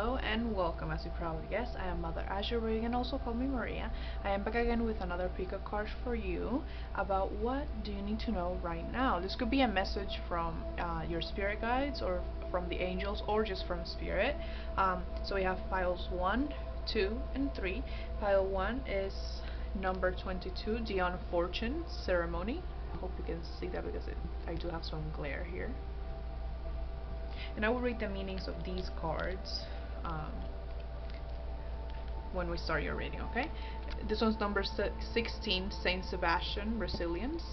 Hello and welcome. As you probably guessed, I am Mother Azure, but you can also call me Maria. I am back again with another pick of cards for you about what do you need to know right now. This could be a message from your spirit guides or from the angels or just from spirit. So we have piles 1, 2, and 3. Pile 1 is number 22, the Unfortunate Ceremony. I hope you can see that because I do have some glare here. And I will read the meanings of these cards when we start your reading, okay? This one's number 16, Saint Sebastian, Resilience.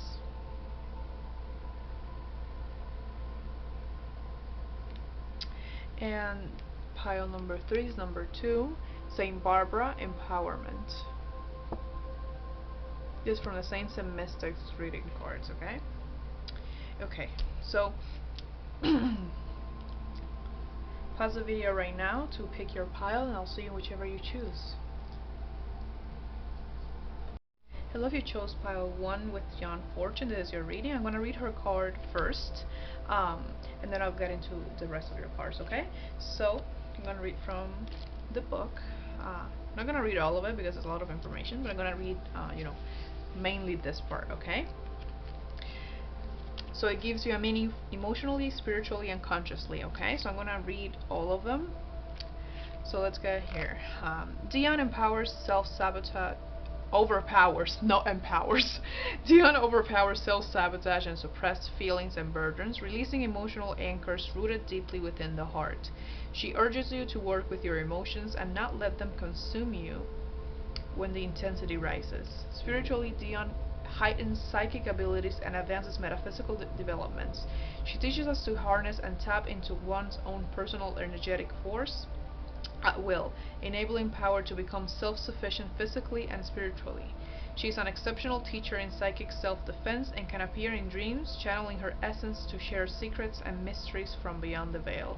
And pile number 3 is number 2, Saint Barbara, Empowerment. This is from the Saints and Mystics reading cards, okay? Okay, so pause the video right now to pick your pile, and I'll see you whichever you choose. Hello, if you chose pile 1 with John Fortune, this is your reading. I'm going to read her card first, and then I'll get into the rest of your cards, okay? So, I'm going to read from the book. I'm not going to read all of it because it's a lot of information, but I'm going to read, mainly this part, okay? So it gives you a meaning emotionally, spiritually, and consciously, okay? So I'm going to read all of them. So let's get here. Dion empowers self-sabotage, overpowers, not empowers. Dion overpowers self-sabotage and suppressed feelings and burdens, releasing emotional anchors rooted deeply within the heart. She urges you to work with your emotions and not let them consume you when the intensity rises. Spiritually, Dion heightens psychic abilities and advances metaphysical developments. She teaches us to harness and tap into one's own personal energetic force at will, enabling power to become self-sufficient physically and spiritually. She is an exceptional teacher in psychic self-defense and can appear in dreams, channeling her essence to share secrets and mysteries from beyond the veil.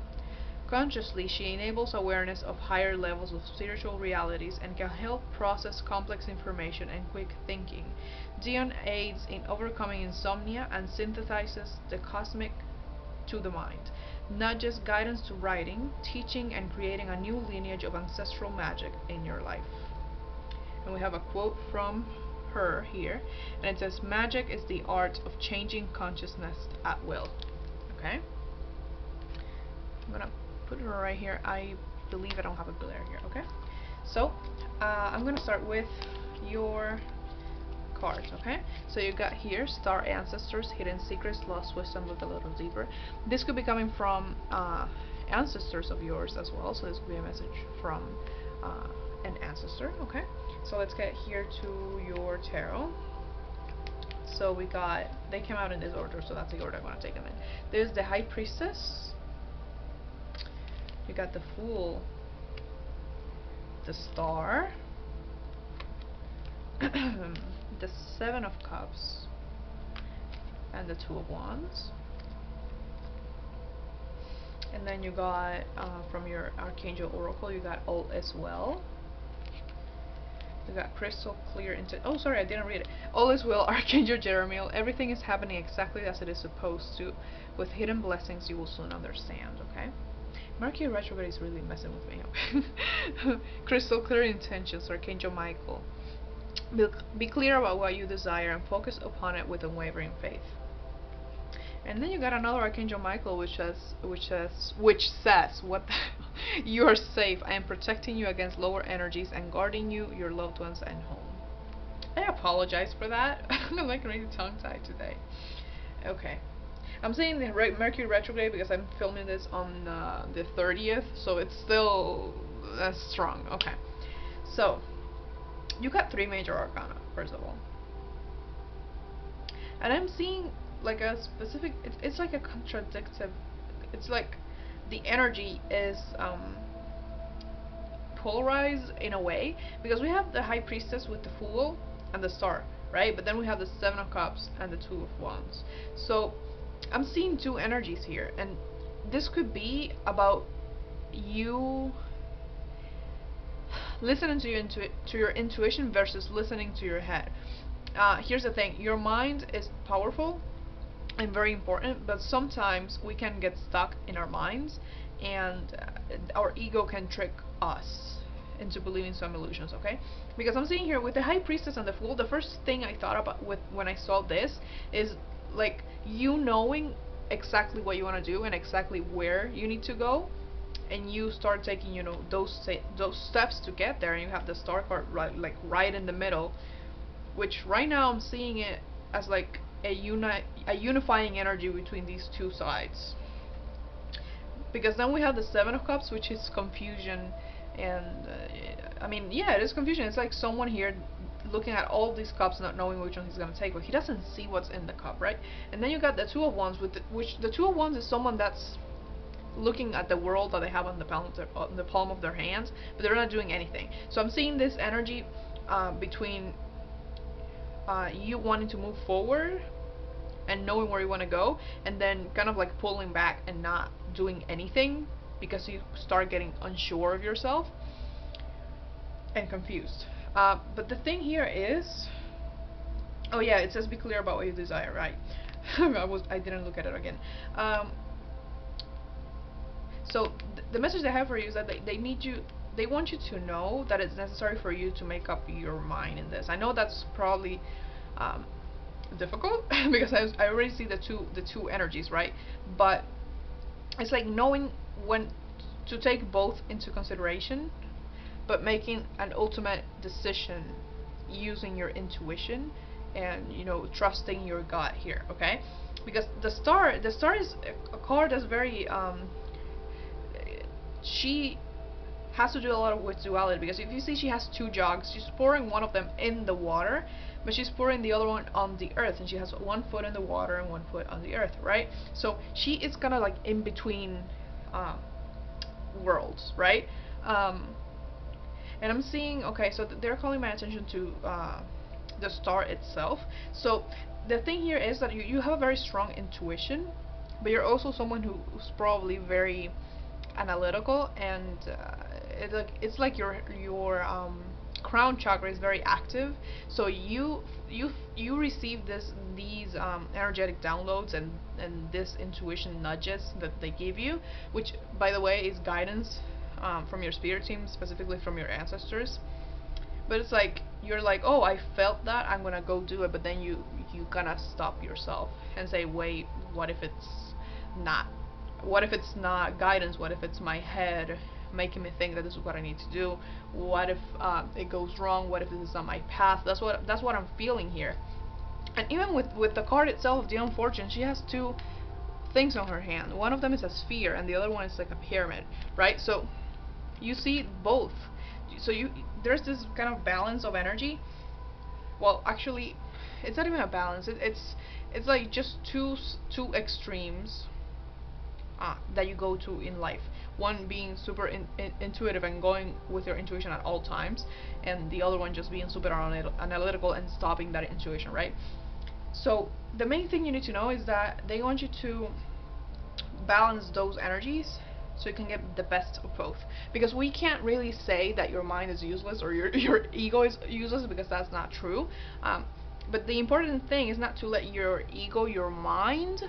Consciously, she enables awareness of higher levels of spiritual realities and can help process complex information and quick thinking. Dion aids in overcoming insomnia and synthesizes the cosmic to the mind, not just guidance to writing, teaching, and creating a new lineage of ancestral magic in your life. And we have a quote from her here, and it says, "Magic is the art of changing consciousness at will." Okay? I'm gonna put her right here. I believe I don't have a glare here, okay? So, I'm gonna start with your cards, okay? So you got here, Star Ancestors, Hidden Secrets, Lost Wisdom, Look a Little Deeper. This could be coming from ancestors of yours as well, so this could be a message from an ancestor, okay? So let's get here to your tarot. So we got, they came out in this order, so that's the order I'm going to take them in. There's the High Priestess. You got the Fool, the Star, the Seven of Cups, and the Two of Wands. And then you got, from your Archangel Oracle, you got All Is Well. You got Crystal Clear into, oh sorry, I didn't read it. All is well, Archangel Jeremiel. Everything is happening exactly as it is supposed to. With hidden blessings you will soon understand, okay? Mercury retrograde is really messing with me. Crystal Clear Intentions, Archangel Michael. Be clear about what you desire and focus upon it with unwavering faith. And then you got another Archangel Michael, which says, what the hell? You are safe. I am protecting you against lower energies and guarding you, your loved ones, and home. I apologize for that. I'm like really tongue-tied today. Okay. I'm saying the Mercury retrograde because I'm filming this on the 30th, so it's still strong. Okay. So, you got 3 major arcana, first of all. And I'm seeing like a specific, it's like a contradictive, it's like the energy is polarized in a way, because we have the High Priestess with the Fool and the Star, right? But then we have the Seven of Cups and the Two of Wands. So I'm seeing 2 energies here, and this could be about you listening to your intuition versus listening to your head. Here's the thing, your mind is powerful and very important, but sometimes we can get stuck in our minds and our ego can trick us into believing some illusions, okay? Because I'm seeing here with the High Priestess and the Fool, the first thing I thought about with when I saw this is like you knowing exactly what you want to do and exactly where you need to go, and you start taking, you know, those steps to get there, and you have the Star card right in the middle, which right now I'm seeing it as like a unifying energy between these two sides. Because then we have the Seven of Cups, which is confusion, and I mean, yeah, it is confusion. It's like someone here looking at all these cups, not knowing which one he's gonna take, but he doesn't see what's in the cup, right? And then you got the Two of Wands, which the Two of Wands is someone that's looking at the world that they have on the palm of their hands, but they're not doing anything. So I'm seeing this energy between you wanting to move forward and knowing where you want to go, and then kind of like pulling back and not doing anything because you start getting unsure of yourself and confused. But the thing here is, oh yeah, it says be clear about what you desire, right? I didn't look at it again. So the message they have for you is that they want you to know that it's necessary for you to make up your mind in this. I know that's probably difficult because I already see the two energies, right? But it's like knowing when to take both into consideration, but making an ultimate decision using your intuition and, you know, trusting your gut here, okay? Because the star is a card that's very she has to do a lot with duality, because if you see, she has two jugs. She's pouring one of them in the water, but she's pouring the other one on the earth, and she has one foot in the water and one foot on the earth, right? So she is kind of like in between worlds, right? And I'm seeing, okay, so they're calling my attention to the star itself. So the thing here is that you have a very strong intuition, but you're also someone who's probably very analytical, and it's like your crown chakra is very active. So you receive these energetic downloads and this intuition nudges that they give you, which by the way is guidance from your spirit team, specifically from your ancestors. But it's like you're like, oh, I felt that, I'm gonna go do it, but then you kind of stop yourself and say, wait, what if it's not? What if it's not guidance? What if it's my head making me think that this is what I need to do? What if it goes wrong? What if this is not my path? That's what I'm feeling here. And even with the card itself, the Unfortunate, she has two things on her hand. One of them is a sphere, and the other one is like a pyramid, right? So you see both. So there's this kind of balance of energy. Well, actually, it's not even a balance. It's like just two extremes that you go to in life. One being super intuitive and going with your intuition at all times, and the other one just being super analytical and stopping that intuition, right? So the main thing you need to know is that they want you to balance those energies so you can get the best of both. Because we can't really say that your mind is useless or your ego is useless, because that's not true. But the important thing is not to let your ego, your mind,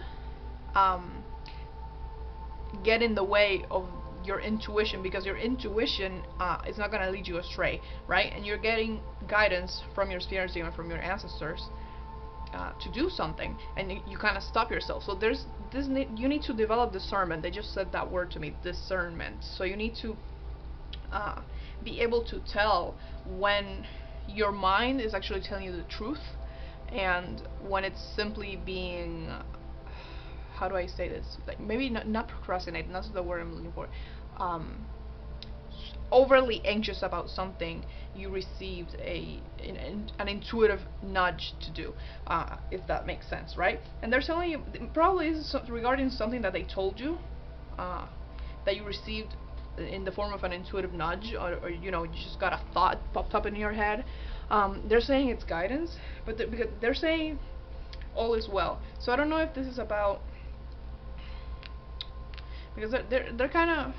get in the way of your intuition, because your intuition is not going to lead you astray, right? And you're getting guidance from your spirit team and from your ancestors to do something, and you kind of stop yourself. So there's this you need to develop discernment. They just said that word to me, discernment. So you need to be able to tell when your mind is actually telling you the truth, and when it's simply being, how do I say this? Like maybe not procrastinate. That's the word I'm looking for. Overly anxious about something you received an intuitive nudge to do, if that makes sense, right? And they're telling you probably is regarding something that they told you, that you received in the form of an intuitive nudge, or you know, you just got a thought popped up in your head. They're saying it's guidance, but because they're saying all is well. So I don't know if this is about, because they're kind of,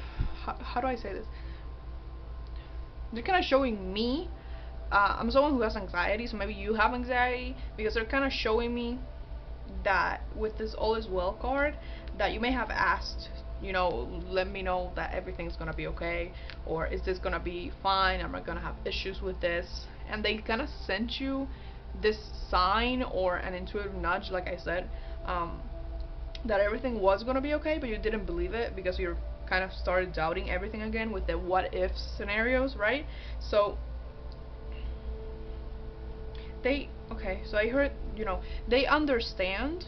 how do I say this? They're kind of showing me, I'm someone who has anxiety, so maybe you have anxiety, because they're kind of showing me that with this all is well card, that you may have asked you know, let me know that everything's gonna be okay, or is this gonna be fine, am I gonna have issues with this? And they kind of sent you this sign or an intuitive nudge, like I said, that everything was gonna be okay, but you didn't believe it because you're kind of started doubting everything again with the what if scenarios, right? So okay, so I heard, you know, they understand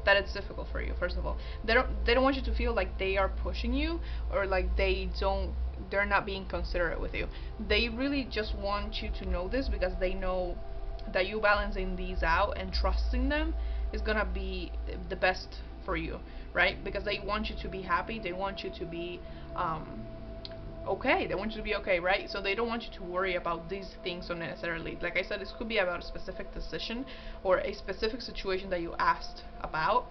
that it's difficult for you. First of all, they don't want you to feel like they are pushing you, or like they're not being considerate with you. They really just want you to know this because they know that you balancing these out and trusting them is gonna be the best for you, right? Because they want you to be happy, they want you to be okay, they want you to be okay, right? So they don't want you to worry about these things unnecessarily. Like I said, this could be about a specific decision or a specific situation that you asked about,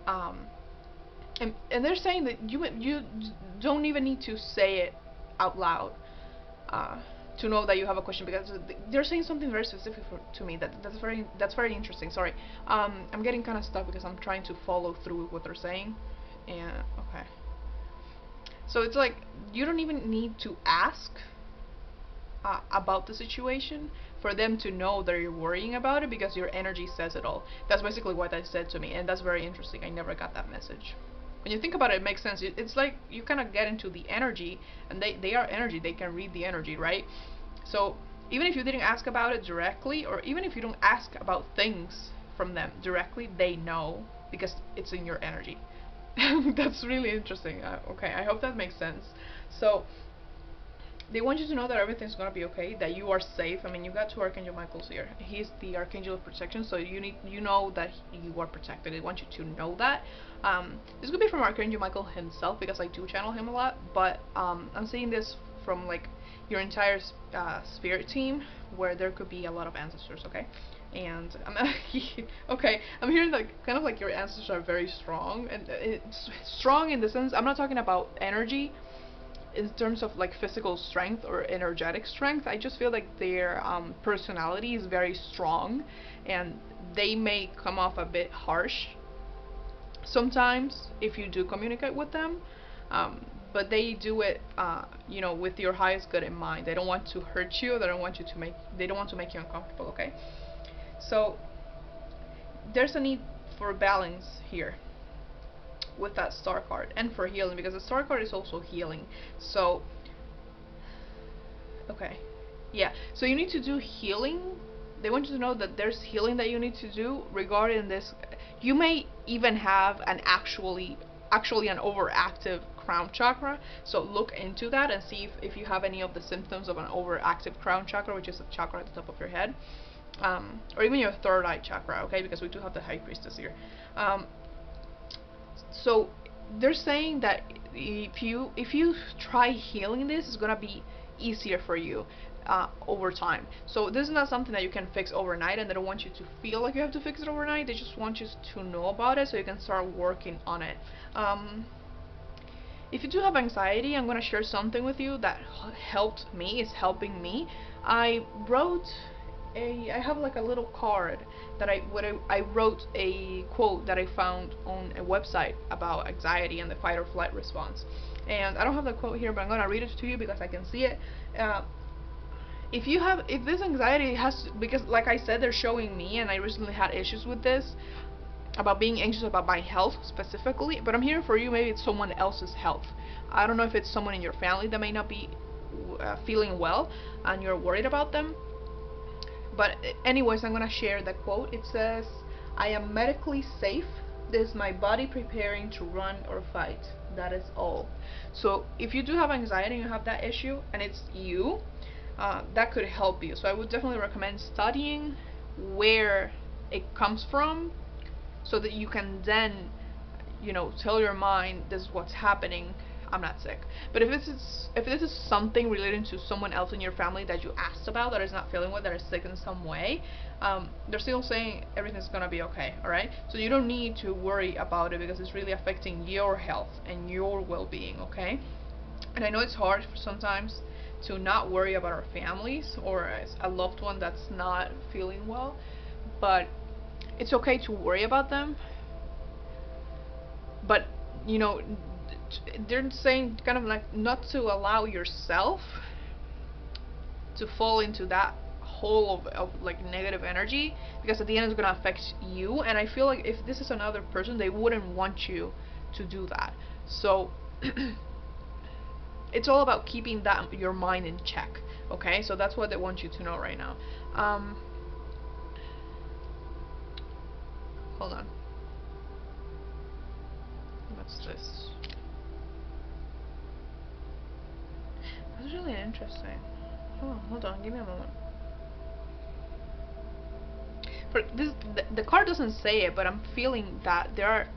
and they're saying that you don't even need to say it out loud to know that you have a question, because they're saying something very specific to me that's very interesting. Sorry, I'm getting kind of stuck because I'm trying to follow through with what they're saying, and okay. So it's like you don't even need to ask about the situation for them to know that you're worrying about it, because your energy says it all. That's basically what they said to me, and that's very interesting. I never got that message. When you think about it, it makes sense. It's like you kind of get into the energy, and they are energy. They can read the energy, right? So even if you didn't ask about it directly, or even if you don't ask about things from them directly, they know because it's in your energy. That's really interesting. Okay, I hope that makes sense. So they want you to know that everything's gonna be okay, that you are safe. I mean, you got two Archangel Michaels here. He's the Archangel of protection, so you know that you are protected. They want you to know that. This could be from Archangel Michael himself, because I do channel him a lot. But I'm seeing this from like your entire spirit team, where there could be a lot of ancestors. Okay. And okay, I'm hearing like kind of like your ancestors are very strong, and it's strong in the sense, I'm not talking about energy in terms of like physical strength or energetic strength. I just feel like their personality is very strong, and they may come off a bit harsh sometimes if you do communicate with them. But they do it, you know, with your highest good in mind. They don't want to hurt you. They don't want to make you uncomfortable. Okay. So there's a need for balance here with that star card, and for healing, because the star card is also healing. So okay, yeah, so you need to do healing. They want you to know that there's healing that you need to do regarding this. You may even have an actually an overactive crown chakra, so look into that and see if you have any of the symptoms of an overactive crown chakra, which is a chakra at the top of your head, or even your third eye chakra, okay, because we do have the High Priestess here. So they're saying that if you try healing this, it's gonna be easier for you over time. So this is not something that you can fix overnight, and they don't want you to feel like you have to fix it overnight. They just want you to know about it so you can start working on it. If you do have anxiety, I'm gonna share something with you that helped me, is helping me. I have like a little card that I wrote a quote that I found on a website about anxiety and the fight or flight response. And I don't have the quote here, but I'm gonna read it to you because I can see it. If this anxiety has, because like I said, they're showing me, and I recently had issues with this, about being anxious about my health specifically, but I'm hearing for you, maybe it's someone else's health. I don't know if it's someone in your family that may not be feeling well and you're worried about them. But anyways, I'm gonna share the quote. It says, "I am medically safe. This is my body preparing to run or fight. That is all." So if you do have anxiety and you have that issue, and it's you, that could help you. So I would definitely recommend studying where it comes from, so that you can then, you know, tell your mind, this is what's happening, I'm not sick. But if this is something relating to someone else in your family that you asked about, that is not feeling well, that is sick in some way, they're still saying everything's gonna be okay. Alright, so you don't need to worry about it, because it's really affecting your health and your well-being. Okay, and I know it's hard sometimes to not worry about our families or a loved one that's not feeling well, but it's okay to worry about them. But you know, they're saying kind of like not to allow yourself to fall into that hole of like negative energy, because at the end it's gonna affect you. And I feel like if this is another person, they wouldn't want you to do that. So it's all about keeping that your mind in check. Okay, so that's what they want you to know right now. Hold on. What's this? That's really interesting. Hold on, give me a moment. For this, the card doesn't say it, but I'm feeling that there are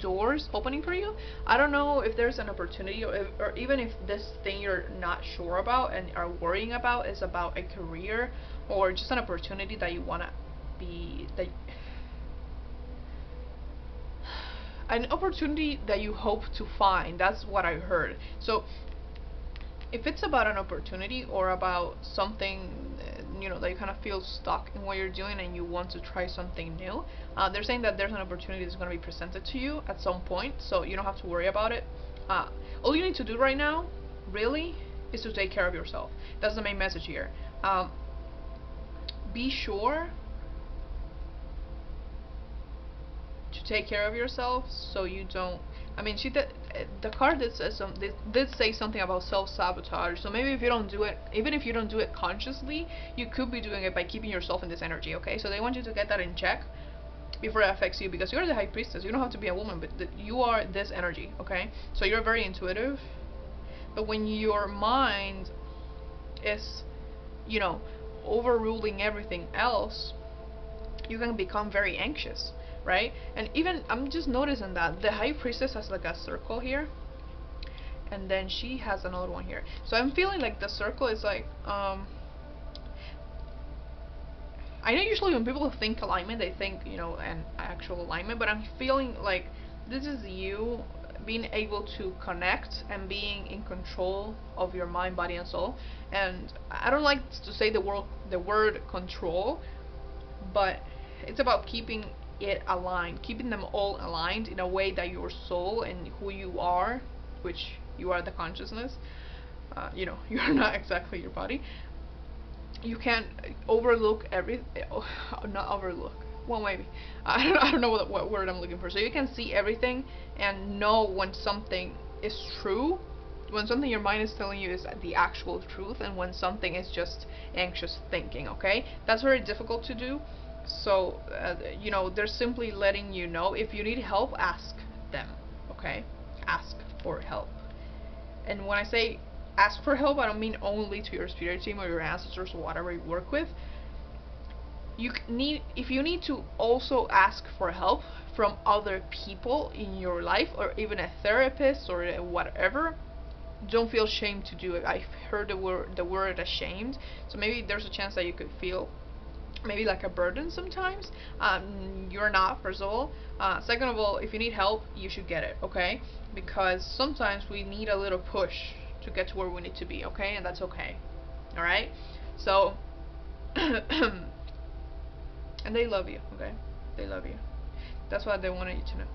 doors opening for you. I don't know if there's an opportunity, or even if this thing you're not sure about and are worrying about is about a career or just an opportunity that you wanna be, that an opportunity that you hope to find. That's what I heard. So if it's about an opportunity or about something, you know, that you kind of feel stuck in what you're doing and you want to try something new, they're saying that there's an opportunity that's going to be presented to you at some point, so you don't have to worry about it. All you need to do right now, really, is to take care of yourself. That's the main message here. Be sure to take care of yourself so you don't, I mean, the card did say something about self-sabotage. So maybe if you don't do it, even if you don't do it consciously, you could be doing it by keeping yourself in this energy. Okay, so they want you to get that in check before it affects you, because you're the high priestess. You don't have to be a woman, but you are this energy. Okay, so you're very intuitive, but when your mind is, you know, overruling everything else, you can become very anxious, right? And even I'm just noticing that the high priestess has like a circle here, and then she has another one here. So I'm feeling like the circle is like, I know usually when people think alignment, they think, you know, an actual alignment, but I'm feeling like this is you being able to connect and being in control of your mind, body, and soul. And I don't like to say the word control, but it's about keeping it aligned, keeping them all aligned in a way that your soul and who you are, which you are the consciousness, you know, you're not exactly your body. You can't overlook not overlook. Well, maybe I don't know what word I'm looking for. So you can see everything and know when something is true, when something your mind is telling you is the actual truth, and when something is just anxious thinking. Okay, that's very difficult to do. So you know, they're simply letting you know, if you need help, ask them. Okay, ask for help. And when I say ask for help, I don't mean only to your spirit team or your ancestors or whatever you work with. If you need to also ask for help from other people in your life, or even a therapist or whatever, don't feel ashamed to do it. I've heard the word ashamed, so maybe there's a chance that you could feel maybe like a burden sometimes. You're not, first of all. Second of all, if you need help, you should get it, okay? Because sometimes we need a little push to get to where we need to be, okay? And that's okay. Alright? So and they love you, okay? They love you. That's what they wanted you to know.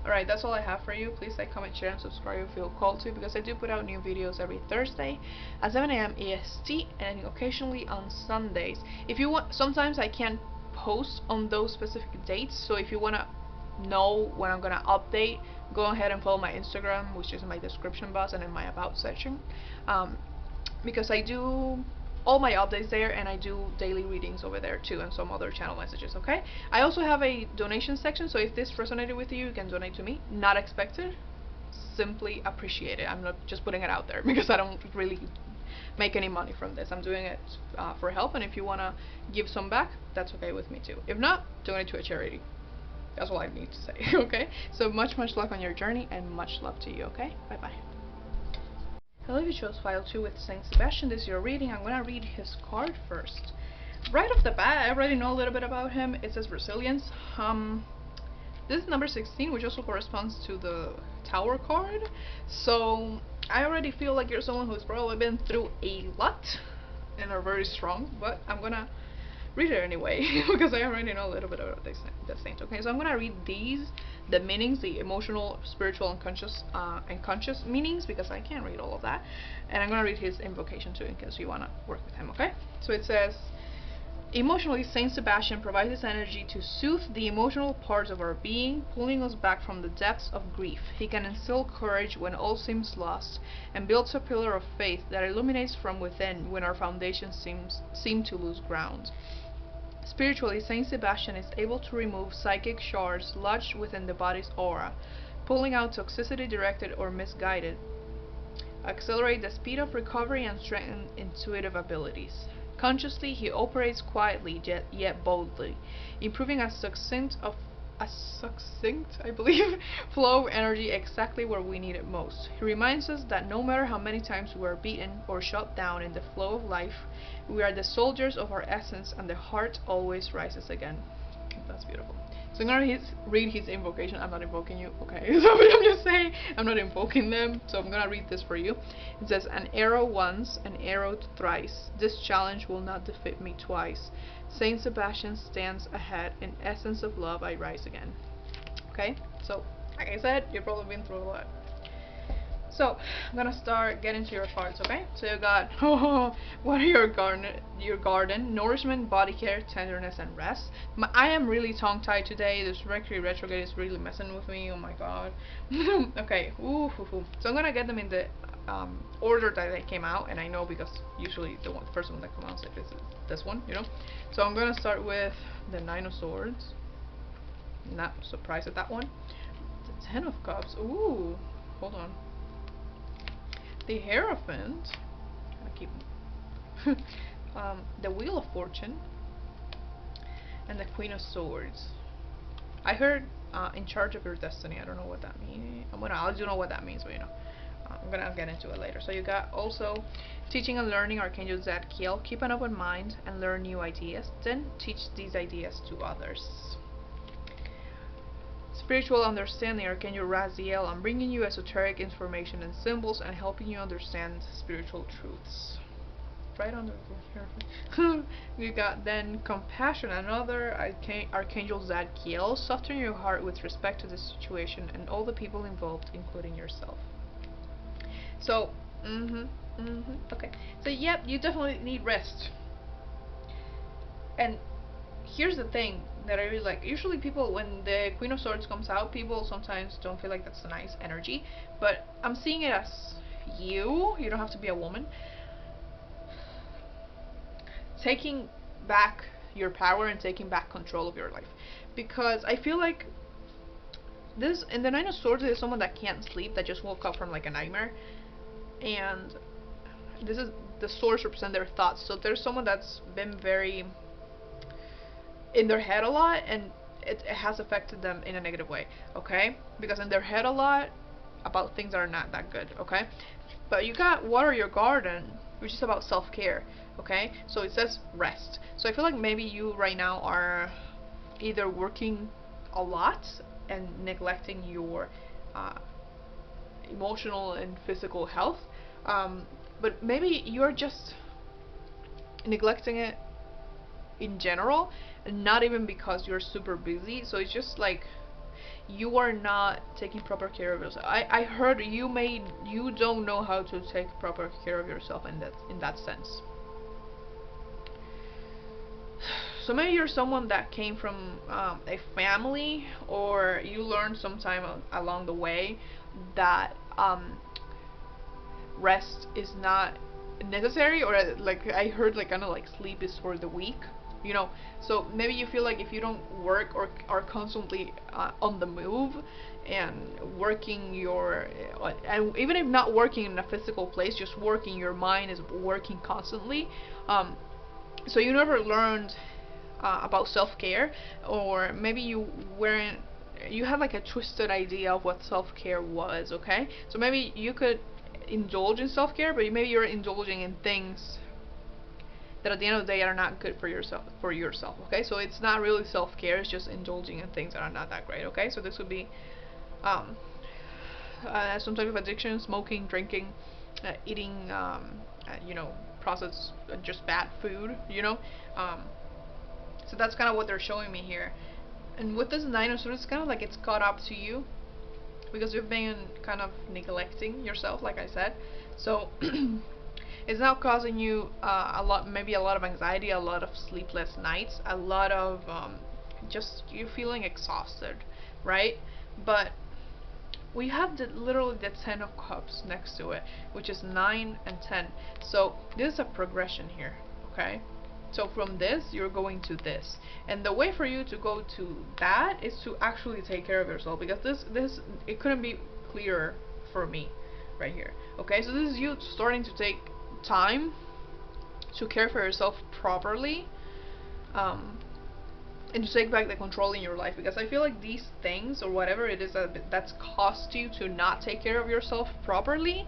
Alright, that's all I have for you. Please like, comment, share, and subscribe if you feel called to, because I do put out new videos every Thursday at 7 a.m. EST and occasionally on Sundays. If you want, sometimes I can't post on those specific dates, so if you want to know when I'm going to update, go ahead and follow my Instagram, which is in my description box and in my about section, because I do all my updates there, and I do daily readings over there too, and some other channel messages. Okay, I also have a donation section, so if this resonated with you, you can donate to me. Not expected, simply appreciate it. I'm not just putting it out there because I don't really make any money from this. I'm doing it for help, and if you want to give some back, that's okay with me too. If not, donate to a charity. That's all I need to say. Okay, so much luck on your journey, and much love to you. Okay, bye bye. Hello, if you chose file 2 with Saint Sebastian, this is your reading. I'm going to read his card first. Right off the bat, I already know a little bit about him. It says resilience. This is number 16, which also corresponds to the Tower card. So I already feel like you're someone who's probably been through a lot and are very strong, but I'm going to read it anyway because I already know a little bit about the saints. Okay, so I'm gonna read the meanings, the emotional, spiritual, and conscious meanings, because I can't read all of that, and I'm gonna read his invocation too in case you wanna work with him. Okay, so it says. Emotionally, Saint Sebastian provides this energy to soothe the emotional parts of our being, pulling us back from the depths of grief. He can instill courage when all seems lost, and builds a pillar of faith that illuminates from within when our foundations seem to lose ground. Spiritually, Saint Sebastian is able to remove psychic shards lodged within the body's aura, pulling out toxicity directed or misguided, accelerate the speed of recovery, and strengthen intuitive abilities. Consciously, he operates quietly yet boldly, improving a succinct, I believe, flow of energy exactly where we need it most. He reminds us that no matter how many times we are beaten or shut down in the flow of life, we are the soldiers of our essence, and the heart always rises again. That's beautiful. So I'm gonna read his invocation. I'm not invoking you, okay? So I'm just saying I'm not invoking them. So I'm gonna read this for you. It says, "An arrow once, an arrow thrice. This challenge will not defeat me twice. Saint Sebastian stands ahead. In essence of love, I rise again." Okay. So like I said, you've probably been through a lot. So I'm gonna start getting to your cards, okay? So you got what are your garden, nourishment, body care, tenderness, and rest. I am really tongue-tied today. This Mercury retrograde is really messing with me. Oh my god. Okay. Ooh, so I'm gonna get them in the order that they came out, and I know because usually the first one that comes out is this one, you know. So I'm gonna start with the Nine of Swords. Not surprised at that one. The Ten of Cups. Ooh, hold on. The Hierophant, I keep the Wheel of Fortune, and the Queen of Swords. I heard in charge of your destiny. I don't know what that means. I do know what that means, but you know, I'm gonna get into it later. So you got also teaching and learning, Archangel Zadkiel. Keep an open mind and learn new ideas. Then teach these ideas to others. Spiritual understanding, Archangel Raziel. I'm bringing you esoteric information and symbols and helping you understand spiritual truths. Right under here. You got then compassion, another Archangel Zadkiel. Soften your heart with respect to the situation and all the people involved, including yourself. So, okay. So, yep, you definitely need rest. And here's the thing that I really like. Usually people, when the Queen of Swords comes out, people sometimes don't feel like that's a nice energy, but I'm seeing it as you don't have to be a woman, taking back your power and taking back control of your life. Because I feel like this, in the Nine of Swords, is someone that can't sleep, that just woke up from like a nightmare, and this is, the swords represent their thoughts. So there's someone that's been very in their head a lot, and it has affected them in a negative way, okay? Because in their head a lot about things that are not that good, okay? But you got Water Your Garden, which is about self-care, okay? So it says rest. So I feel like maybe you right now are either working a lot and neglecting your emotional and physical health, but maybe you're just neglecting it in general, not even because you're super busy. So it's just like you are not taking proper care of yourself. I heard you don't know how to take proper care of yourself in that sense. So maybe you're someone that came from a family, or you learned sometime along the way that rest is not necessary, or like I heard, like kind of like sleep is for the weak, you know. So maybe you feel like if you don't work or are constantly on the move and working your and even if not working in a physical place, just working, your mind is working constantly, so you never learned about self-care, or maybe you had like a twisted idea of what self-care was, okay? So maybe you could indulge in self-care, but maybe you're indulging in things that at the end of the day are not good for yourself, okay? So it's not really self-care, it's just indulging in things that are not that great, okay? So this would be some type of addiction: smoking, drinking, eating you know, processed, just bad food, you know, So that's kind of what they're showing me here. And with this Nine of Swords, it's kind of like it's caught up to you, because you've been kind of neglecting yourself, like I said. So it's now causing you maybe a lot of anxiety, a lot of sleepless nights, a lot of just you feeling exhausted, right? But we have literally the 10 of Cups next to it, which is 9 and 10. So this is a progression here, okay? So from this, you're going to this. And the way for you to go to that is to actually take care of yourself, because it couldn't be clearer for me right here. Okay, so this is you starting to take time to care for yourself properly, and to take back the control in your life, because I feel like these things, or whatever it is that's caused you to not take care of yourself properly,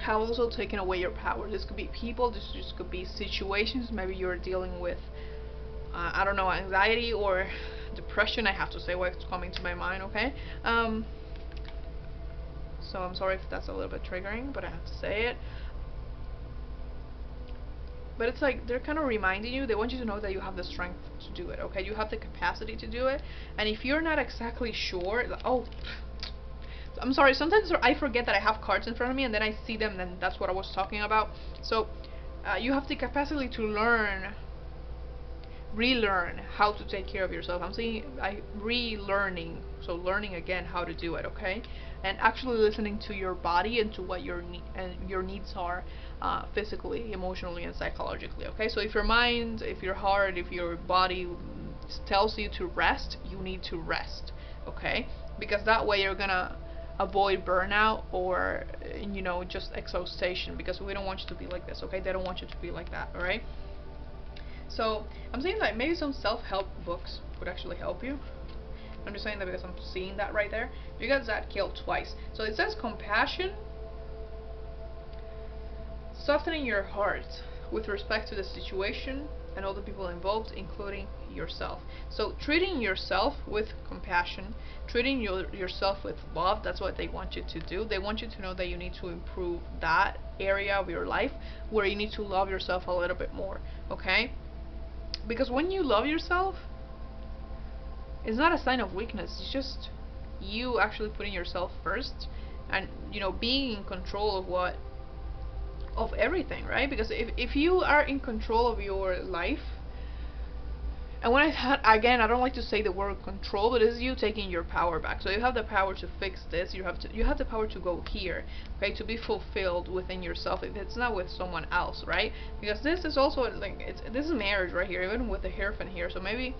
have also taken away your power. This could be people, this just could be situations. Maybe you're dealing with I don't know, anxiety or depression. I have to say what's coming to my mind, okay? So I'm sorry if that's a little bit triggering, but I have to say it. But it's like they're kind of reminding you, they want you to know that you have the strength to do it, okay? You have the capacity to do it. And if you're not exactly sure, oh, I'm sorry, sometimes I forget that I have cards in front of me, and then I see them, and that's what I was talking about. So you have the capacity to relearn how to take care of yourself. I'm saying relearning, so learning again how to do it, okay? And actually listening to your body and to what your needs are, physically, emotionally, and psychologically, okay? So if your mind, if your heart, if your body tells you to rest, you need to rest, okay? Because that way you're gonna avoid burnout or, you know, just exhaustion, because we don't want you to be like this, okay? They don't want you to be like that, alright? So I'm saying that maybe some self-help books would actually help you. I'm just saying that because I'm seeing that right there. You got that killed twice. So it says compassion, softening your heart with respect to the situation and all the people involved, including yourself. So treating yourself with compassion, treating yourself with love, that's what they want you to do. They want you to know that you need to improve that area of your life where you need to love yourself a little bit more, okay? Because when you love yourself, it's not a sign of weakness. It's just you actually putting yourself first, and, you know, being in control of everything, right? Because if you are in control of your life, and when again, I don't like to say the word control, but it is you taking your power back. So you have the power to fix this. You have the power to go here, okay, to be fulfilled within yourself. If it's not with someone else, right? Because this is also like this is marriage right here, even with the Hierophant here. So maybe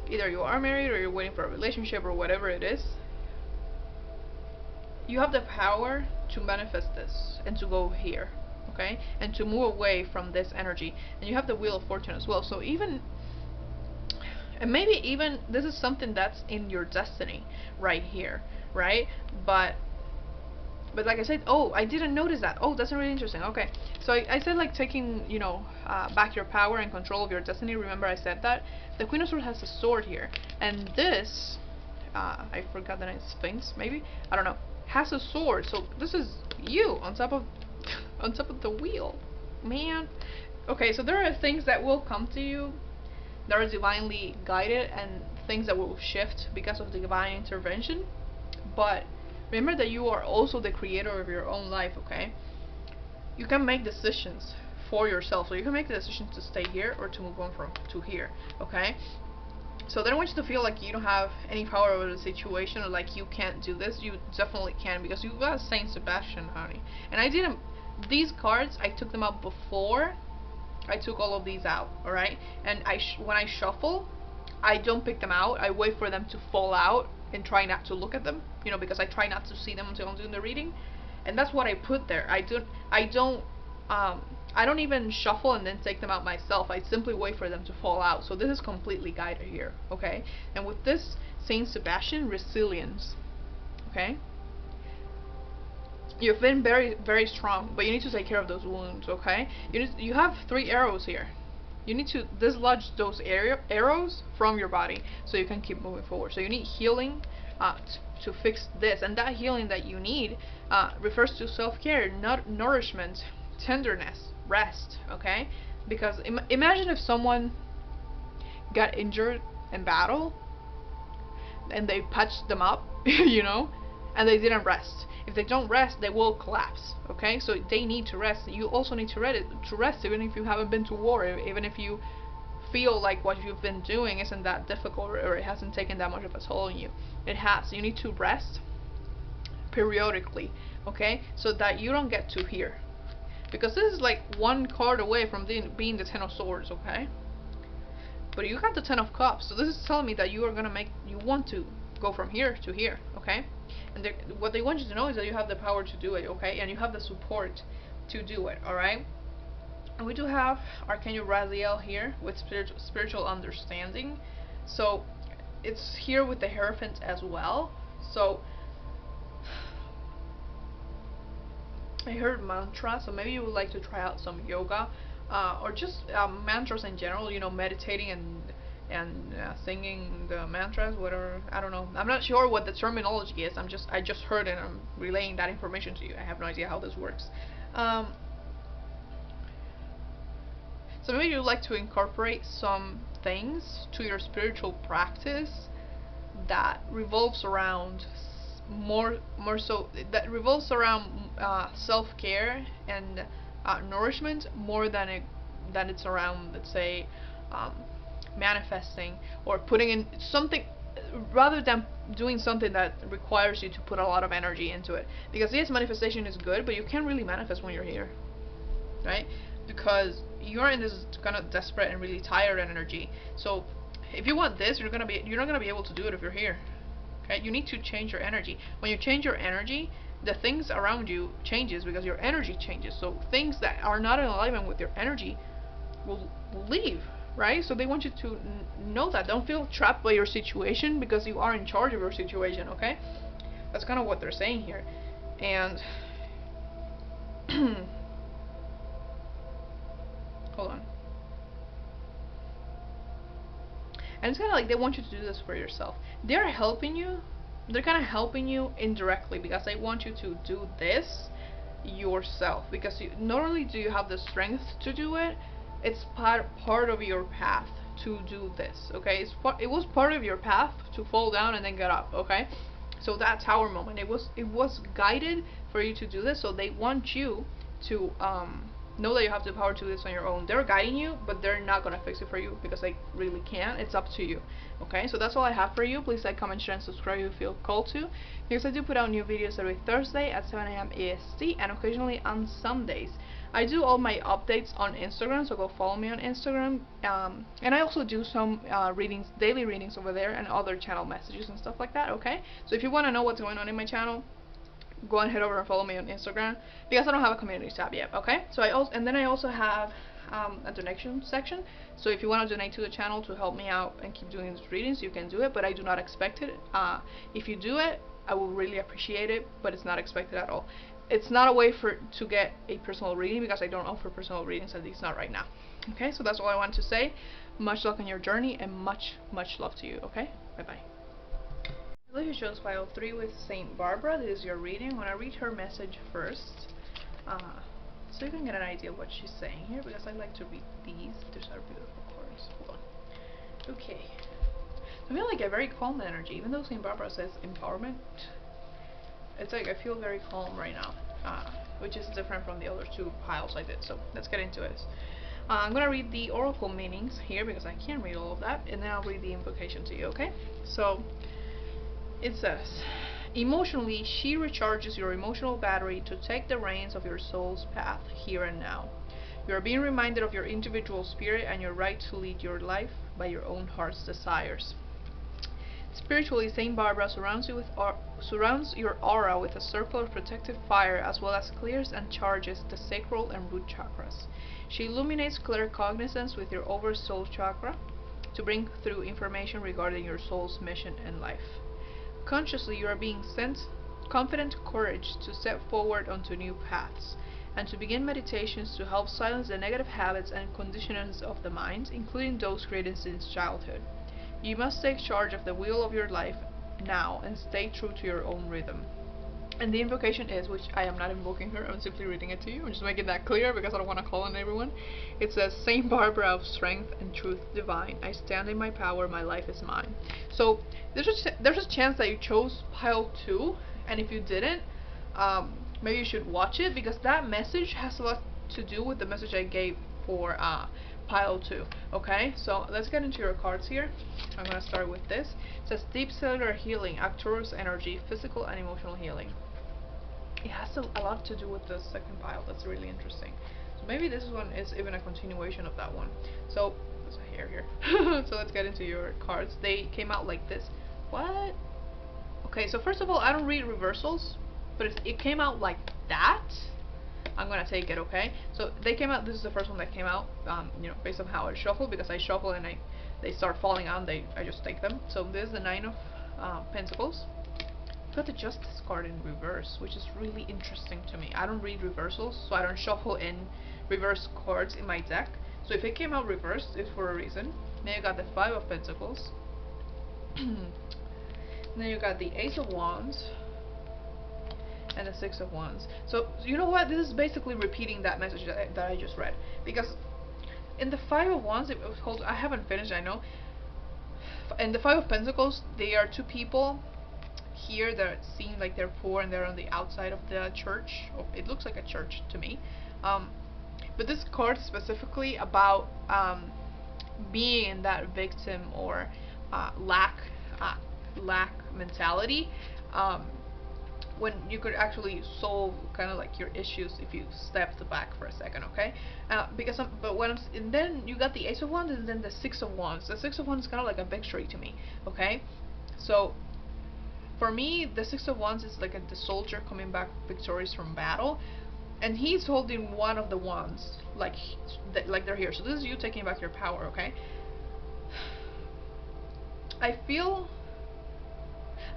either you are married or you're waiting for a relationship or whatever it is. You have the power to manifest this and to go here, okay, and to move away from this energy. And you have the Wheel of Fortune as well. So even, and maybe even this is something that's in your destiny right here, right? But like I said, oh, I didn't notice that. Oh, that's really interesting. Okay, so I said like taking, you know, back your power and control of your destiny. Remember I said that? The Queen of Swords has a sword here, and this, I forgot the name, Sphinx maybe? I don't know, has a sword. So this is you on top of on top of the wheel, man. Okay, so there are things that will come to you that are divinely guided, and things that will shift because of the divine intervention. But remember that you are also the creator of your own life, okay? You can make decisions for yourself. So you can make the decision to stay here or to move on to here, okay? So they don't want you to feel like you don't have any power over the situation, or like you can't do this. You definitely can, because you got Saint Sebastian, honey. And I didn't, these cards, I took them out before I took all of these out, alright? And when I shuffle, I don't pick them out. I wait for them to fall out and try not to look at them, you know, because I try not to see them until I'm doing the reading. And that's what I put there. I don't even shuffle and then take them out myself. I simply wait for them to fall out. So this is completely guided here, okay? And with this Saint Sebastian, resilience, okay? You've been very, very strong, but you need to take care of those wounds, okay? You have 3 arrows here. You need to dislodge those arrows from your body so you can keep moving forward. So you need healing to fix this, and that healing that you need refers to self-care, nourishment, tenderness, rest, okay? Because imagine if someone got injured in battle and they patched them up, you know, and they didn't rest. If they don't rest, they will collapse. Okay, so they need to rest. You also need to rest, even if you haven't been to war, even if you feel like what you've been doing isn't that difficult, or it hasn't taken that much of a toll on you. It has. You need to rest periodically, okay, so that you don't get to here, because this is like one card away from being the Ten of Swords, okay? But you got the Ten of Cups, so this is telling me that you are gonna you want to go from here to here, okay? And what they want you to know is that you have the power to do it, okay? And you have the support to do it, alright? And we do have Archangel Raziel here with spiritual understanding. So it's here with the Hierophant as well. So I heard mantra, so maybe you would like to try out some yoga, or just mantras in general, you know, meditating and singing the mantras, whatever. I don't know. I'm not sure what the terminology is. I just heard it and I'm relaying that information to you. I have no idea how this works. So maybe you'd like to incorporate some things to your spiritual practice that revolves around self-care and nourishment more than it's around, let's say, manifesting or putting in something, rather than doing something that requires you to put a lot of energy into it. Because yes, manifestation is good, but you can't really manifest when you're here, right? Because you're in this kind of desperate and really tired energy. So if you want this, you're not gonna be able to do it if you're here. Okay? You need to change your energy. When you change your energy, the things around you changes because your energy changes. So things that are not in alignment with your energy will leave, right? So they want you to know that. Don't feel trapped by your situation, because you are in charge of your situation, okay? That's kind of what they're saying here. And hold on. And it's kind of like they want you to do this for yourself. They're helping you. They're kind of helping you indirectly, because they want you to do this yourself. Because not only do you have the strength to do it, it's part of your path to do this. Okay, it was part of your path to fall down and then get up. Okay, so that tower moment, it was guided for you to do this. So they want you to know that you have the power to do this on your own. They're guiding you, but they're not gonna fix it for you because they really can't. It's up to you. Okay, so that's all I have for you. Please like, comment, share, and subscribe if you feel called to, because I do put out new videos every Thursday at 7 AM EST and occasionally on Sundays. I do all my updates on Instagram, so go follow me on Instagram. And I also do some readings, daily readings over there, and other channel messages and stuff like that. Okay, so if you want to know what's going on in my channel, go and head over and follow me on Instagram, because I don't have a community tab yet. Okay, so I also have a donation section. So if you want to donate to the channel to help me out and keep doing these readings, you can do it, but I do not expect it. If you do it, I will really appreciate it, but it's not expected at all. It's not a way to get a personal reading, because I don't offer personal readings, at least not right now. Okay, so that's all I want to say. Much luck on your journey, and much love to you. Okay, bye bye. I believe you chose file 3 with Saint Barbara. This is your reading. I'm going to read her message first, so you can get an idea of what she's saying here, because I like to read these. These are beautiful cards. Hold on. Okay. I feel like a very calm energy, even though Saint Barbara says empowerment. It's like I feel very calm right now, which is different from the other two piles I did. So let's get into it. I'm going to read the oracle meanings here, because I can't read all of that, and then I'll read the invocation to you, okay? So it says, emotionally, she recharges your emotional battery to take the reins of your soul's path here and now. You are being reminded of your individual spirit and your right to lead your life by your own heart's desires. Spiritually, Saint Barbara surrounds your aura with a circle of protective fire, as well as clears and charges the sacral and root chakras. She illuminates claircognizance with your oversoul chakra to bring through information regarding your soul's mission in life. Consciously, you are being sent confident courage to step forward onto new paths, and to begin meditations to help silence the negative habits and conditionings of the mind, including those created since childhood. You must take charge of the wheel of your life now and stay true to your own rhythm. And the invocation is, which I am not invoking her, I'm simply reading it to you. I'm just making that clear because I don't want to call on everyone. It says, Saint Barbara of strength and truth divine, I stand in my power, my life is mine. So there's a chance that you chose pile 2, and if you didn't, maybe you should watch it, because that message has a lot to do with the message I gave for pile 2. Okay, so let's get into your cards here. I'm going to start with this. It says deep cellular healing, Arcturus energy, physical and emotional healing. It has a lot to do with the second pile. That's really interesting. So maybe this one is even a continuation of that one. So there's a hair here. So let's get into your cards. They came out like this. What? Okay, so first of all, I don't read reversals, but it came out like that. I'm gonna take it, okay? So they came out. This is the first one that came out. You know, based on how I shuffle, because I shuffle and they start falling out. I just take them. So this is the 9 of Pentacles. Got the Justice card in reverse, which is really interesting to me. I don't read reversals, so I don't shuffle in reverse cards in my deck. So if it came out reversed, it's for a reason. Then you got the 5 of Pentacles. Then you got the Ace of Wands and the 6 of Wands. So you know what? This is basically repeating that message that I just read, because in the 5 of Wands, I haven't finished, I know. In the 5 of Pentacles, they are 2 people here that seem like they're poor and they're on the outside of the church. It looks like a church to me. But this card is specifically about being in that victim or lack mentality, when you could actually solve kind of like your issues if you stepped back for a second, okay? And then you got the Ace of Wands and then the 6 of Wands. The 6 of Wands is kind of like a victory to me, okay? So for me, the 6 of Wands is like the soldier coming back victorious from battle, and he's holding one of the wands, like they're here. So this is you taking back your power, okay? I feel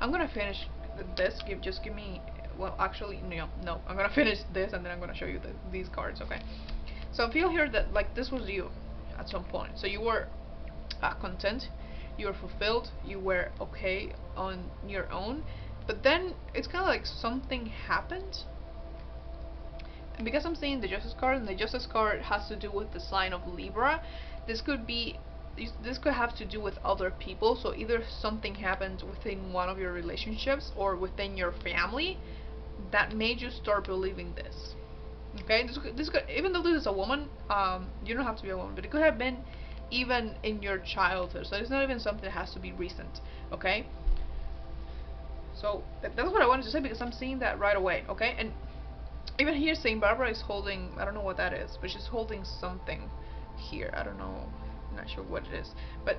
I'm gonna finish this. Just give me. Well, actually, no. I'm gonna finish this and then I'm gonna show you these cards, okay? So I feel here that like this was you at some point. So you were content. You were fulfilled, you were okay on your own, but then it's kind of like something happened. And because I'm seeing the Justice card, and the Justice card has to do with the sign of Libra, this could have to do with other people. So either something happened within one of your relationships or within your family that made you start believing this. Okay, this could, even though this is a woman, you don't have to be a woman, but it could have been even in your childhood. So it's not even something that has to be recent, okay? So that's what I wanted to say, because I'm seeing that right away, okay? And even here, Saint Barbara is holding, I don't know what that is, but she's holding something here. I don't know, I'm not sure what it is, but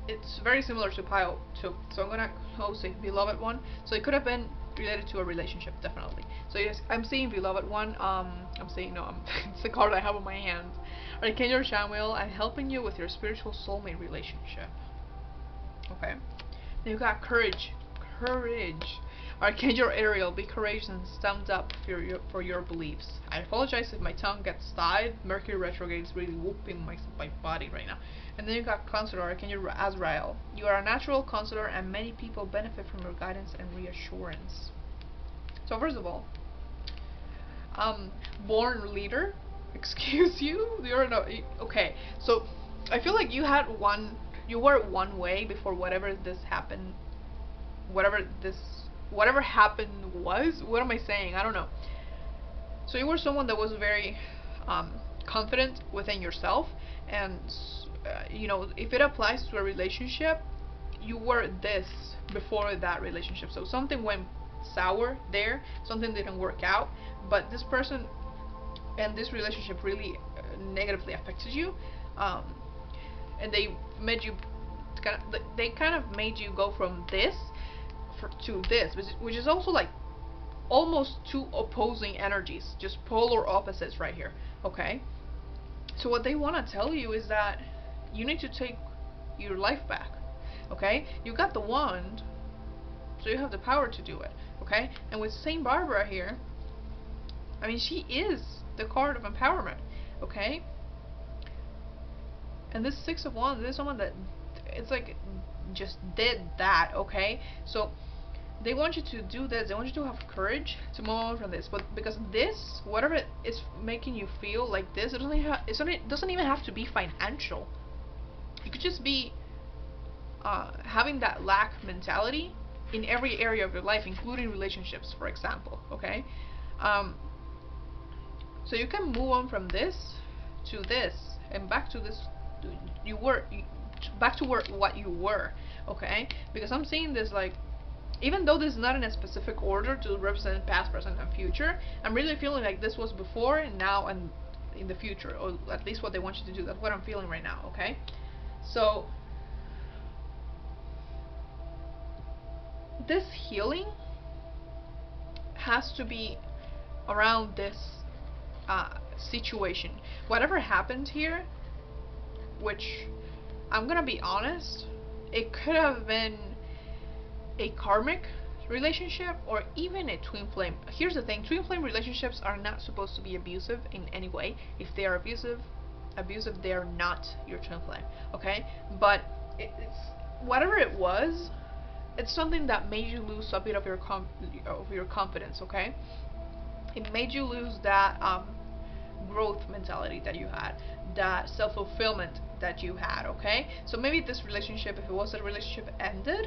it's very similar to pile 2. So I'm gonna close it, beloved one. So it could have been related to a relationship, definitely. So yes, I'm seeing beloved one. It's the card I have on my hand. Archangel Samuel, I'm helping you with your spiritual soulmate relationship. Okay. Then you got courage. Archangel Ariel, be courageous and stand up for your beliefs. I apologize if my tongue gets tied. Mercury retrograde is really whooping my body right now. And then you got Counselor, Archangel Azrael. You are a natural counselor and many people benefit from your guidance and reassurance. So first of all, born leader, excuse you? You're no, okay. So I feel like you were one way before whatever happened was. What am I saying? I don't know. So you were someone that was very confident within yourself, and you know, if it applies to a relationship, you were this before that relationship. So something went sour there, something didn't work out, but this person and this relationship really negatively affected you, and they made you kind of made you go from this to this, which is also like almost 2 opposing energies, just polar opposites right here, okay? So what they want to tell you is that you need to take your life back, okay? You got the wand, so you have the power to do it, okay? And with Saint Barbara here, I mean, she is the card of empowerment, okay? And this 6 of Wands, this is someone that it's like just did that, okay? So they want you to do this. They want you to have courage to move on from this. But because this, whatever it is making you feel like this, it doesn't even have to be financial. It could just be having that lack mentality in every area of your life, including relationships, for example. Okay, so you can move on from this to this and back to this. Back to what you were. Okay, because I'm seeing this like, even though this is not in a specific order to represent past, present, and future, I'm really feeling like this was before, and now, and in the future, or at least what they want you to do. That's what I'm feeling right now. Okay, so this healing has to be around this situation. Whatever happened here, which I'm gonna be honest, it could have been a karmic relationship or even a twin flame. Here's the thing, twin flame relationships are not supposed to be abusive in any way. If they are abusive, they are not your twin flame. Okay, but it's whatever it was, it's something that made you lose a bit of your confidence. Okay, it made you lose that growth mentality that you had, that self-fulfillment that you had. Okay, so maybe this relationship, if it was a relationship, ended,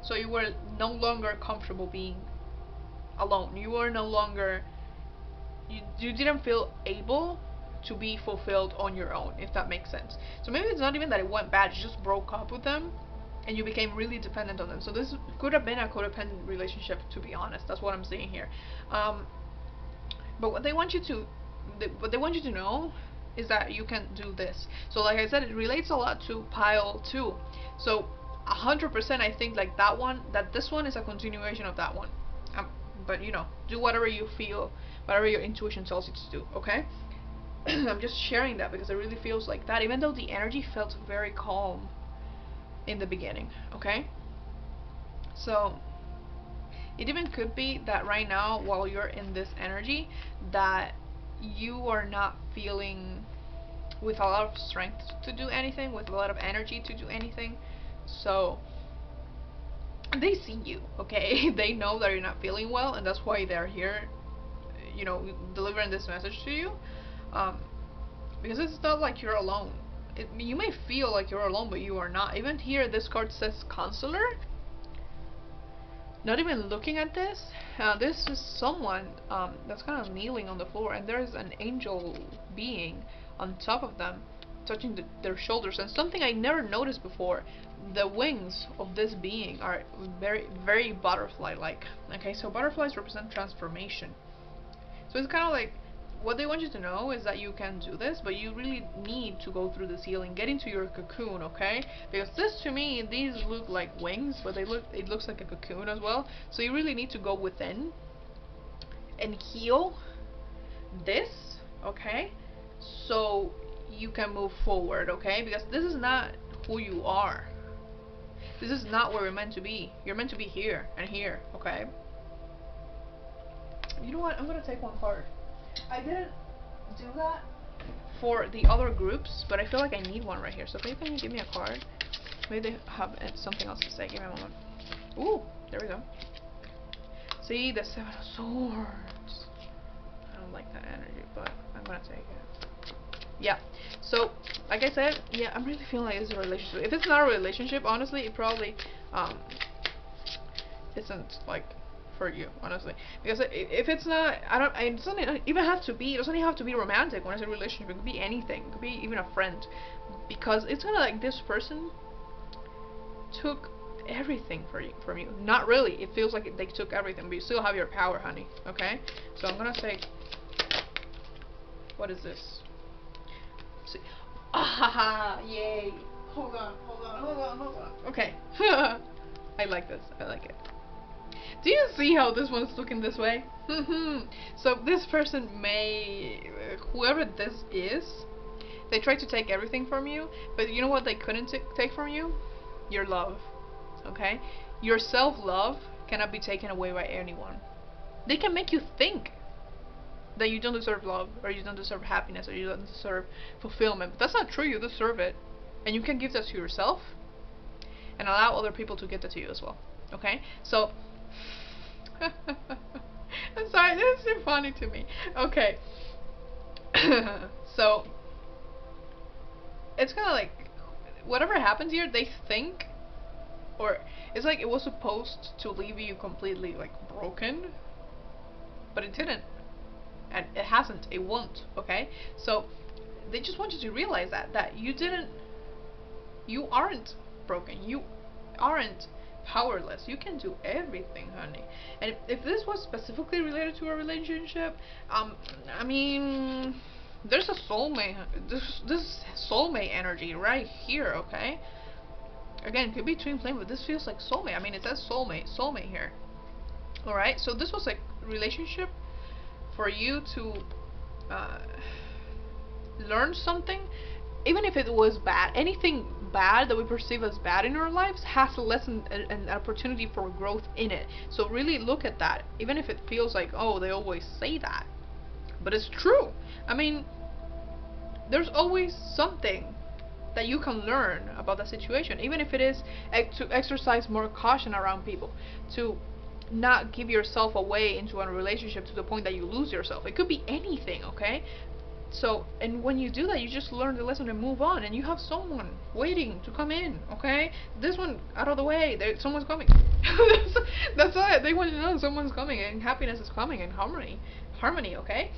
so you were no longer comfortable being alone. You were no longer, you didn't feel able to be fulfilled on your own, if that makes sense. So maybe it's not even that it went bad, you just broke up with them and you became really dependent on them. So this could have been a codependent relationship, to be honest. That's what I'm saying here. But what they want you to know is that you can do this. So like I said, it relates a lot to pile 2. So 100% I think like that this one is a continuation of that one. But you know, do whatever you feel, whatever your intuition tells you to do. Okay. I'm just sharing that because it really feels like that, even though the energy felt very calm in the beginning. Okay, so it even could be that right now, while you're in this energy, that you are not feeling with a lot of strength to do anything, with a lot of energy to do anything. So they see you. Okay, they know that you're not feeling well, and that's why they're here, you know, delivering this message to you. Because it's not like you're alone. You may feel like you're alone, but you are not. Even here, this card says counselor. Not even looking at this, this is someone that's kind of kneeling on the floor, and there's an angel being on top of them, touching their shoulders. And something I never noticed before, the wings of this being are very, very butterfly-like. Okay, so butterflies represent transformation. So it's kind of like, what they want you to know is that you can do this, but you really need to go through this healing, get into your cocoon. Okay, because this, to me, these look like wings, but it looks like a cocoon as well. So you really need to go within and heal this. Okay, so you can move forward. Okay, because this is not who you are. This is not where you're meant to be. You're meant to be here and here. Okay, you know what, I'm gonna take one card. I didn't do that for the other groups, but I feel like I need one right here. So maybe can you give me a card? Maybe they have something else to say. Give me a moment. Ooh, there we go. See, the 7 of Swords. I don't like that energy, but I'm gonna take it. Yeah. So, like I said, yeah, I'm really feeling like it's a relationship. If it's not a relationship, honestly, it probably isn't like for you, honestly, because if it's not, it doesn't even have to be. It doesn't even have to be romantic. When I say relationship, it could be anything. It could be even a friend, because it's kind of like this person took everything from you. Not really. It feels like they took everything, but you still have your power, honey. Okay. So I'm gonna say, what is this? Let's see. Ah, yay! Hold on. Okay. I like this. I like it. Do you see how this one's looking this way? So this person may, whoever this is, they tried to take everything from you, but you know what they couldn't take from you? Your love. Okay? Your self-love cannot be taken away by anyone. They can make you think that you don't deserve love, or you don't deserve happiness, or you don't deserve fulfillment, but that's not true. You deserve it, and you can give that to yourself and allow other people to give that to you as well. Okay, so I'm sorry, this is funny to me. Okay, so it's kind of like whatever happens here, they think, or it's like it was supposed to leave you completely like broken, but it didn't, and it hasn't. It won't. Okay, so they just want you to realize that you aren't broken. You aren't powerless. You can do everything, honey. And if this was specifically related to a relationship, I mean, there's a soulmate. This soulmate energy right here. Okay. Again, could be twin flame, but this feels like soulmate. I mean, it says soulmate here. All right. So this was like relationship for you to learn something, even if it was bad. Anything bad that we perceive as bad in our lives has a lesson and an opportunity for growth in it. So really look at that, even if it feels like, oh, they always say that, but it's true. I mean, there's always something that you can learn about the situation, even if it is to exercise more caution around people, to not give yourself away into a relationship to the point that you lose yourself. It could be anything, okay? So, and when you do that, you just learn the lesson and move on, and you have someone waiting to come in, okay? This one out of the way, someone's coming. That's it. They want to know someone's coming, and happiness is coming, and harmony, okay?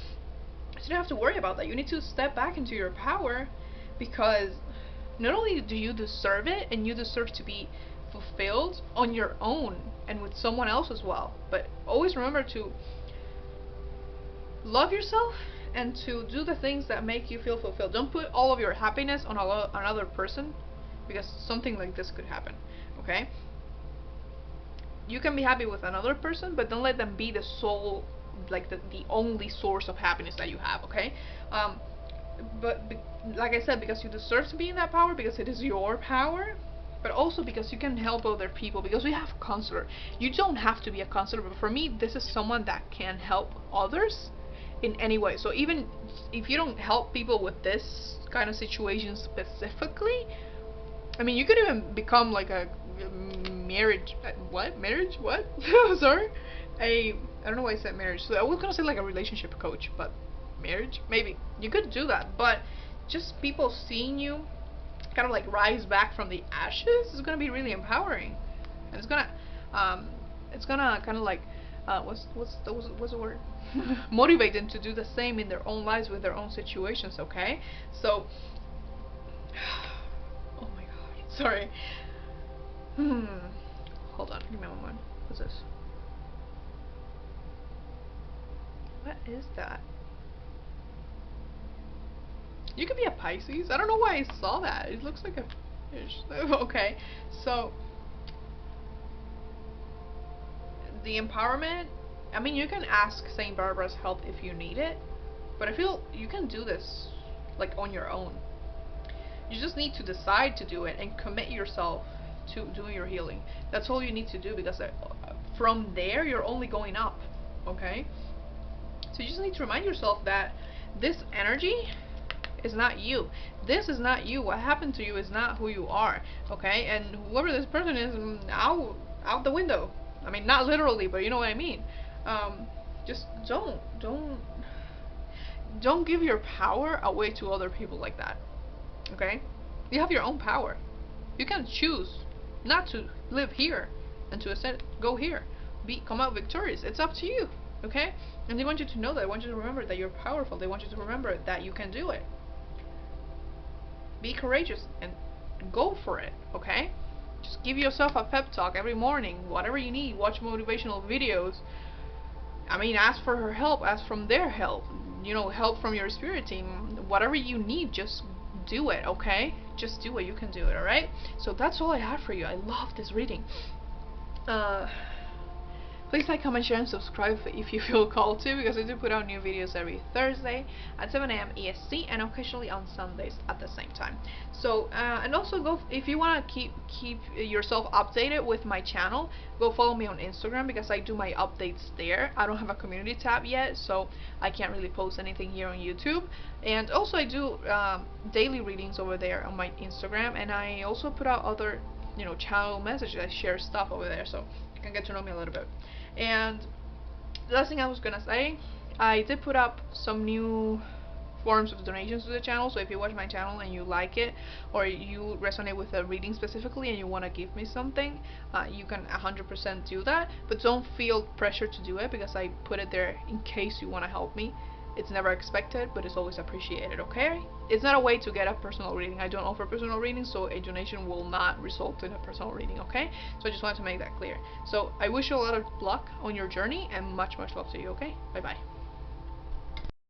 So you don't have to worry about that. You need to step back into your power, because not only do you deserve it, and you deserve to be fulfilled on your own and with someone else as well, but always remember to love yourself and to do the things that make you feel fulfilled. Don't put all of your happiness on another person, because something like this could happen, okay? You can be happy with another person, but don't let them be the sole, like the only source of happiness that you have, okay? Like I said, because you deserve to be in that power, because it is your power, but also because you can help other people, because we have a counselor. You don't have to be a counselor, but for me, this is someone that can help others in any way. So even if you don't help people with this kind of situation specifically, I mean, you could even become like a marriage what sorry, I don't know why I said marriage, so I was gonna say like a relationship coach, but marriage, maybe you could do that. But just people seeing you kind of like rise back from the ashes is gonna be really empowering, and it's gonna kind of like what's the word motivate them to do the same in their own lives with their own situations, okay? So oh my god, sorry. Hold on, give me one moment. What's this? What is that? You could be a Pisces. I don't know why I saw that. It looks like a fish. Okay, so the empowerment, I mean, you can ask St. Barbara's help if you need it, but I feel you can do this like on your own. You just need to decide to do it and commit yourself to doing your healing. That's all you need to do, because from there you're only going up, okay? So you just need to remind yourself that this energy is not you. This is not you. What happened to you is not who you are, okay? And whoever this person is, out the window. I mean, not literally, but you know what I mean. Just don't give your power away to other people like that, okay? You have your own power. You can choose not to live here and to ascend, go here, come out victorious. It's up to you, okay? And they want you to know that. They want you to remember that you're powerful. They want you to remember that you can do it. Be courageous and go for it, okay? Just give yourself a pep talk every morning, whatever you need. Watch motivational videos. I mean, ask for her help, ask from their help, you know, help from your spirit team. Whatever you need, just do it, okay? Just do it. You can do it, alright? So that's all I have for you. I love this reading. Please like, comment, share, and subscribe if you feel called to, because I do put out new videos every Thursday at 7 a.m. EST and occasionally on Sundays at the same time. So, and also go, if you want to keep yourself updated with my channel, go follow me on Instagram, because I do my updates there. I don't have a community tab yet, so I can't really post anything here on YouTube. And also I do daily readings over there on my Instagram, and I also put out other channel messages. I share stuff over there, so you can get to know me a little bit. And the last thing I was gonna say, I did put up some new forms of donations to the channel, so if you watch my channel and you like it, or you resonate with a reading specifically and you want to give me something, you can 100% do that, but don't feel pressure to do it, because I put it there in case you want to help me. It's never expected, but it's always appreciated, okay? It's not a way to get a personal reading. I don't offer personal readings, so a donation will not result in a personal reading, okay? So I just wanted to make that clear. So I wish you a lot of luck on your journey, and much love to you, okay? Bye bye.